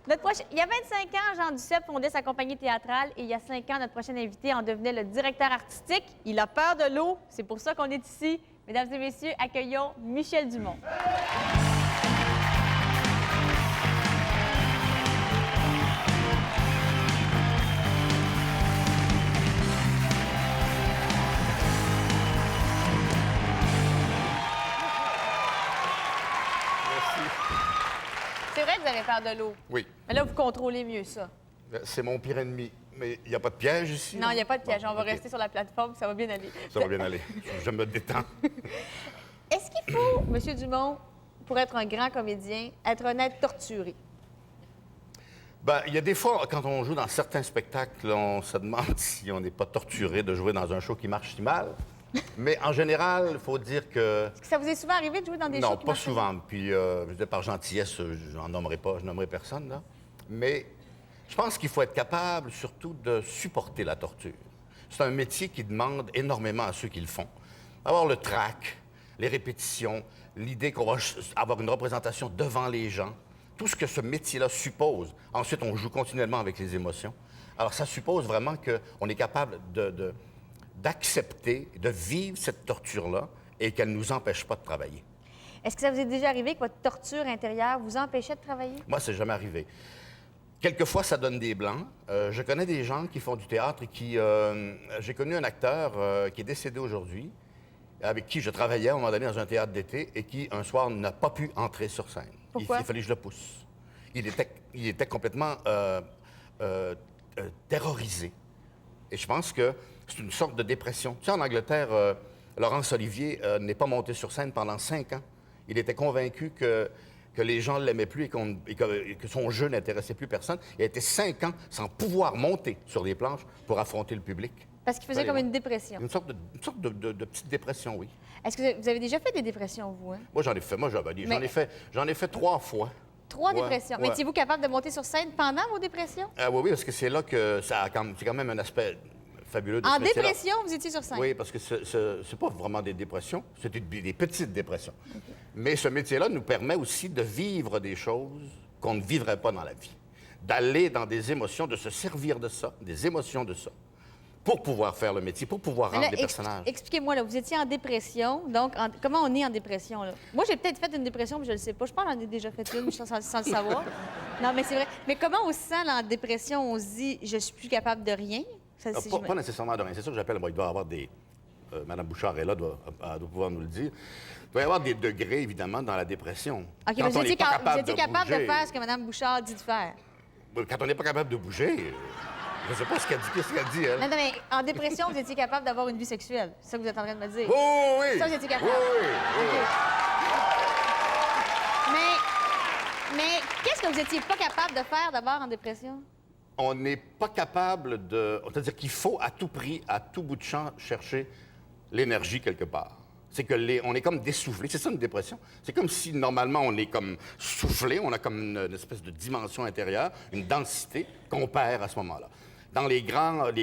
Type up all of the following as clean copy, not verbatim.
Il y a 25 ans, Jean Duceppe fondait sa compagnie théâtrale et il y a 5 ans, notre prochain invité en devenait le directeur artistique. Il a peur de l'eau, c'est pour ça qu'on est ici. Mesdames et messieurs, accueillons Michel Dumont. C'est vrai que vous avez peur de l'eau. Oui. Mais là, vous contrôlez mieux ça. C'est mon pire ennemi. Mais il n'y a pas de piège ici? Non, il n'y a pas de piège. Bon, On va OK. rester sur la plateforme, ça va bien aller. Ça va bien aller. Je me détends. Est-ce qu'il faut, M. Dumont, pour être un grand comédien, être un être torturé? Ben, il y a des fois, quand on joue dans certains spectacles, on se demande si on n'est pas torturé de jouer dans un show qui marche si mal. Mais en général, il faut dire que... Est-ce que ça vous est souvent arrivé de jouer dans des shows Non, qui pas marchent souvent. Puis, je veux dire, par gentillesse, je n'en nommerai pas, je nommerai personne, là. Mais je pense qu'il faut être capable, surtout, de supporter la torture. C'est un métier qui demande énormément à ceux qui le font. Avoir le trac, les répétitions, l'idée qu'on va avoir une représentation devant les gens, tout ce que ce métier-là suppose. Ensuite, on joue continuellement avec les émotions. Alors, ça suppose vraiment qu'on est capable d'accepter, de vivre cette torture-là et qu'elle ne nous empêche pas de travailler. Est-ce que ça vous est déjà arrivé que votre torture intérieure vous empêchait de travailler? Moi, c'est jamais arrivé. Quelquefois, ça donne des blancs. Je connais des gens qui font du théâtre et qui... J'ai connu un acteur qui est décédé aujourd'hui, avec qui je travaillais à un moment donné dans un théâtre d'été et qui, un soir, n'a pas pu entrer sur scène. Pourquoi? Il fallait que je le pousse. Il était complètement terrorisé. Et je pense que c'est une sorte de dépression. Tu sais, en Angleterre, Laurence Olivier n'est pas monté sur scène pendant 5 ans. Il était convaincu que les gens ne l'aimaient plus et que son jeu n'intéressait plus personne. Il a été 5 ans sans pouvoir monter sur les planches pour affronter le public. Parce qu'il faisait Allez, comme ouais. une dépression. Une sorte de petite dépression, oui. Est-ce que vous avez déjà fait des dépressions, vous? Hein? Moi, j'en ai fait. J'en ai fait 3 fois. 3 Ouais, dépressions. ouais. Mais étiez-vous capable de monter sur scène pendant vos dépressions? Oui, parce que c'est là que c'est quand même un aspect fabuleux de En ce métier-là. dépression, vous étiez sur scène? Oui, parce que c'est pas vraiment des dépressions, c'est des petites dépressions. Okay. Mais ce métier-là nous permet aussi de vivre des choses qu'on ne vivrait pas dans la vie. D'aller dans des émotions, de se servir de ça, des émotions de ça, pour pouvoir faire le métier, pour pouvoir rendre des personnages. Expliquez-moi, là, vous étiez en dépression, donc comment on est en dépression, là? Moi, j'ai peut-être fait une dépression, mais je ne le sais pas. Je pense que j'en ai déjà fait une, sans le savoir. Non, mais c'est vrai. Mais comment on se sent, là, en dépression? On se dit, je suis plus capable de rien? Pas nécessairement de rien. C'est ça que j'appelle, il doit y avoir des... Mme Bouchard est là, doit pouvoir nous le dire. Il doit y avoir des degrés, évidemment, dans la dépression. OK, mais vous étiez capable de faire ce que Mme Bouchard dit de faire? Quand on n'est pas capable de bouger... Je ne sais pas ce qu'elle dit. Qu'est-ce qu'elle dit, elle? Non, mais en dépression, vous étiez capable d'avoir une vie sexuelle. C'est ça que vous êtes en train de me dire. Oui! Ça, vous étiez capable. Oui. Okay. Mais qu'est-ce que vous n'étiez pas capable de faire d'abord en dépression? On n'est pas capable de... C'est-à-dire qu'il faut à tout prix, à tout bout de champ, chercher l'énergie quelque part. C'est que on est comme dessoufflé. C'est ça une dépression. C'est comme si, normalement, on est comme soufflé, on a comme une espèce de dimension intérieure, une densité qu'on perd à ce moment-là. Dans les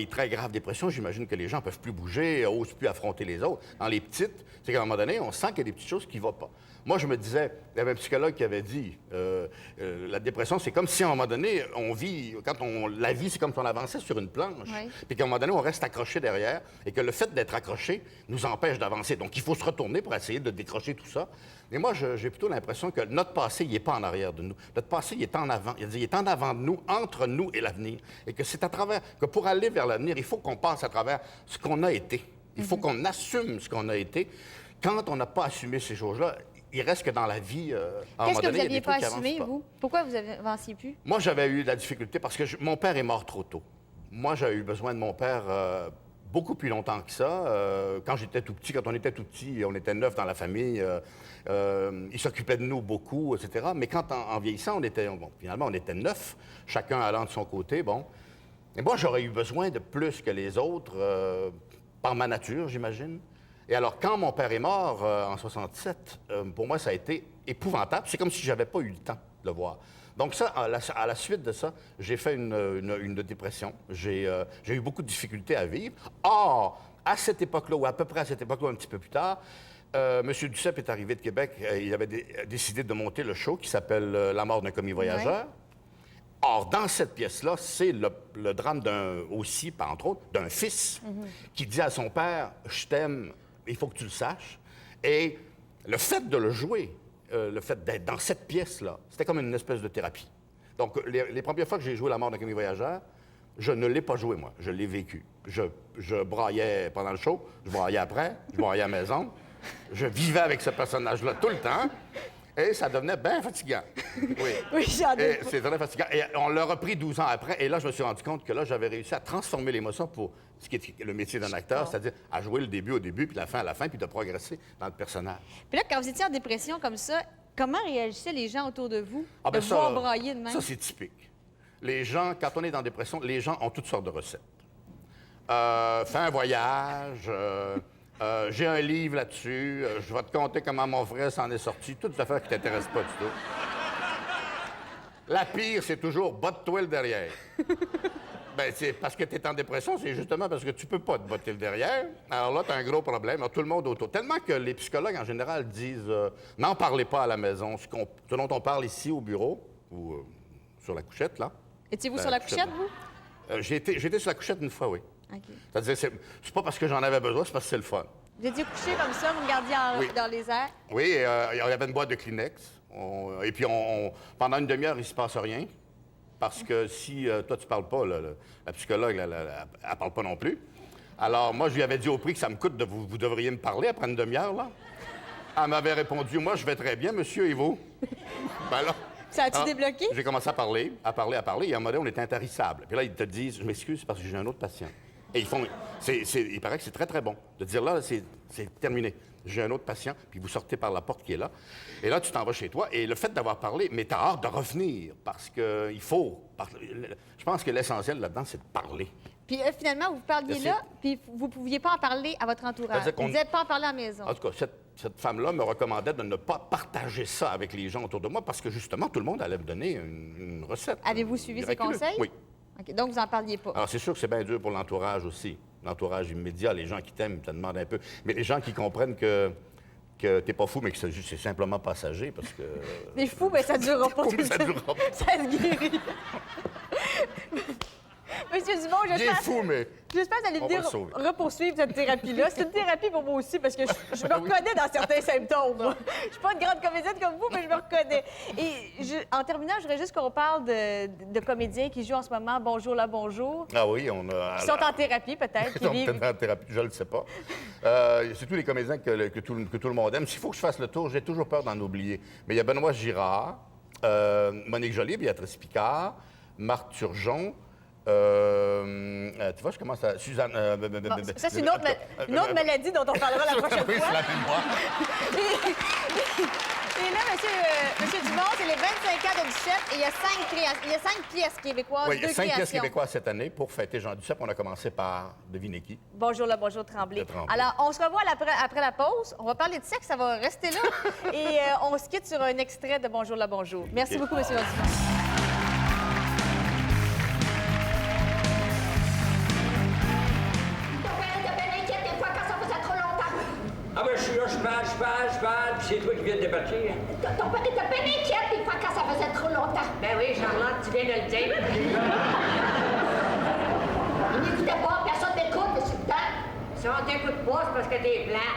très graves dépressions, j'imagine que les gens ne peuvent plus bouger, n'osent plus affronter les autres. Dans les petites, c'est qu'à un moment donné, on sent qu'il y a des petites choses qui ne vont pas. Moi, je me disais, il y avait un psychologue qui avait dit, la dépression, c'est comme si à un moment donné, la vie, c'est comme si on avançait sur une planche, oui. Puis qu'à un moment donné, on reste accroché derrière, et que le fait d'être accroché nous empêche d'avancer. Donc, il faut se retourner pour essayer de décrocher tout ça. Et moi, j'ai plutôt l'impression que notre passé, il n'est pas en arrière de nous. Notre passé, il est en avant. Il est en avant de nous, entre nous et l'avenir. Et que c'est à travers, que pour aller vers l'avenir, il faut qu'on passe à travers ce qu'on a été. Il faut qu'on assume ce qu'on a été. Quand on n'a pas assumé ces choses-là, il reste que dans la vie, à un moment donné, il y a des trucs qui avancent pas. Qu'est-ce que vous n'aviez pas assumé, vous? Pourquoi vous n'avanciez plus? Moi, j'avais eu de la difficulté parce que mon père est mort trop tôt. Moi, j'ai eu besoin de mon père beaucoup plus longtemps que ça. Quand j'étais tout petit, quand on était tout petit, on était 9 dans la famille. Il s'occupait de nous beaucoup, etc. Mais quand, en vieillissant, finalement, on était 9, chacun allant de son côté, bon. Et moi, j'aurais eu besoin de plus que les autres, par ma nature, j'imagine. Et alors, quand mon père est mort en 67, pour moi, ça a été épouvantable. C'est comme si j'avais pas eu le temps de le voir. Donc ça, à la suite de ça, j'ai fait une dépression. J'ai eu beaucoup de difficultés à vivre. Or, à cette époque-là, ou à peu près à cette époque-là, un petit peu plus tard, M. Duceppe est arrivé de Québec. Il avait décidé de monter le show qui s'appelle La mort d'un commis voyageur. Or, dans cette pièce-là, c'est le drame aussi, entre autres, d'un fils qui dit à son père, « Je t'aime, il faut que tu le saches. » Et le fait de le jouer, le fait d'être dans cette pièce-là, c'était comme une espèce de thérapie. Donc, les premières fois que j'ai joué La mort d'un commis voyageur, je ne l'ai pas joué, moi. Je l'ai vécu. Je braillais pendant le show, je braillais après, je braillais à la maison. Je vivais avec ce personnage-là tout le temps. Et ça devenait bien fatigant. Oui, Oui, j'en ai. c'est très fatigant. Et on l'a repris 12 ans après. Et là, je me suis rendu compte que là, j'avais réussi à transformer l'émotion pour ce qui est le métier d'un acteur, c'est-à-dire à jouer le début au début, puis la fin à la fin, puis de progresser dans le personnage. Puis là, quand vous étiez en dépression comme ça, comment réagissaient les gens autour de vous Ah, ben de ça, voir brailler de même? Ça, c'est typique. Les gens, quand on est dans la dépression, les gens ont toutes sortes de recettes. Fais un voyage... j'ai un livre là-dessus. Je vais te conter comment mon frère s'en est sorti. Toutes des affaires qui ne t'intéressent pas du tout. La pire, c'est toujours « botte-toi le derrière ». Bien, c'est parce que tu es en dépression, c'est justement parce que tu peux pas te botter le derrière. Alors là, tu as un gros problème. Alors, tout le monde autour. Tellement que les psychologues, en général, disent n'en parlez pas à la maison. Ce dont on parle ici au bureau ou sur la couchette, là. Étiez-vous sur la couchette, vous? J'ai été sur la couchette une fois, oui. OK. C'est-à-dire, c'est pas parce que j'en avais besoin, c'est parce que c'est le fun. Vous étiez couché comme ça, vous regardiez Oui. dans les airs? Oui, il y avait une boîte de Kleenex. Et puis, pendant une demi-heure, il ne se passe rien. Parce que si toi, tu parles pas, la psychologue, elle parle pas non plus. Alors, moi, je lui avais dit au prix que ça me coûte de vous devriez me parler après une demi-heure, là. Elle m'avait répondu, moi, je vais très bien, monsieur, et vous? Ben là... Ça a-tu débloqué? J'ai commencé à parler. Et à un moment donné, on était intarissable. Puis là, ils te disent, je m'excuse, c'est parce que j'ai un autre patient. Et ils font... il paraît que c'est très, très bon de dire, là, c'est terminé. J'ai un autre patient, puis vous sortez par la porte qui est là. Et là, tu t'en vas chez toi. Et le fait d'avoir parlé, mais t'as hâte de revenir, parce que il faut... Je pense que l'essentiel là-dedans, c'est de parler. Puis finalement, vous parliez là, puis vous ne pouviez pas en parler à votre entourage. C'est-à-dire qu'on- Vous n'êtes pas en parler à la maison. En tout cas, cette femme-là me recommandait de ne pas partager ça avec les gens autour de moi, parce que justement, tout le monde allait me donner une recette. Avez-vous suivi ses miraculeuse. conseils? Oui. OK, donc, vous n'en parliez pas. Alors, c'est sûr que c'est bien dur pour l'entourage aussi. L'entourage immédiat, les gens qui t'aiment te demandent un peu. Mais les gens qui comprennent que t'es pas fou, mais que c'est simplement passager, parce que... Les fous, mais ça ne durera pas tout le Ça temps. durera pas. Ça se guérit. Monsieur Dumont, Il est j'espère fou, mais... que vous allez On va venir le sauver. repoursuivre cette thérapie-là. C'est une thérapie pour moi aussi, parce que je me reconnais dans certains symptômes. Moi. Je suis pas une grande comédienne comme vous, mais je me reconnais. Et en terminant, je voudrais juste qu'on parle de comédiens qui jouent en ce moment Bonjour là, bonjour. Ah oui, on a... Qui sont en thérapie, peut-être. Ils Qui sont vivent... peut-être en thérapie, je ne le sais pas. C'est tous les comédiens que tout le monde aime. S'il faut que je fasse le tour, j'ai toujours peur d'en oublier. Mais il y a Benoît Girard, Monique Joly, Béatrice Picard, Marc Turgeon. Tu vois, je commence à... Suzanne... Bon, ça, c'est une autre maladie dont on parlera la prochaine Oui, fois. c'est la mémoire. Et là, monsieur Dumont, c'est les 25 ans de Duceppe et il y a 5 pièces québécoises, Oui, il y a 2 5 pièces créations. québécoises cette année pour fêter Jean Duceppe. On a commencé par Devinez qui. Bonjour là, bonjour Tremblay. De Tremblay. Alors, on se revoit après la pause. On va parler de sexe, ça va rester là. Et on se quitte sur un extrait de Bonjour là, bonjour. Merci beaucoup, monsieur Dumont. Ah ben je suis là, je parle, puis c'est toi qui viens de débattre. Ton père était bien inquiète des fois quand ça faisait trop longtemps. Ben oui, Charlotte, tu viens de le dire. Il n'écoutait pas, personne n'écoute, c'est le temps. Si on t'écoute pas, c'est parce que t'es plat.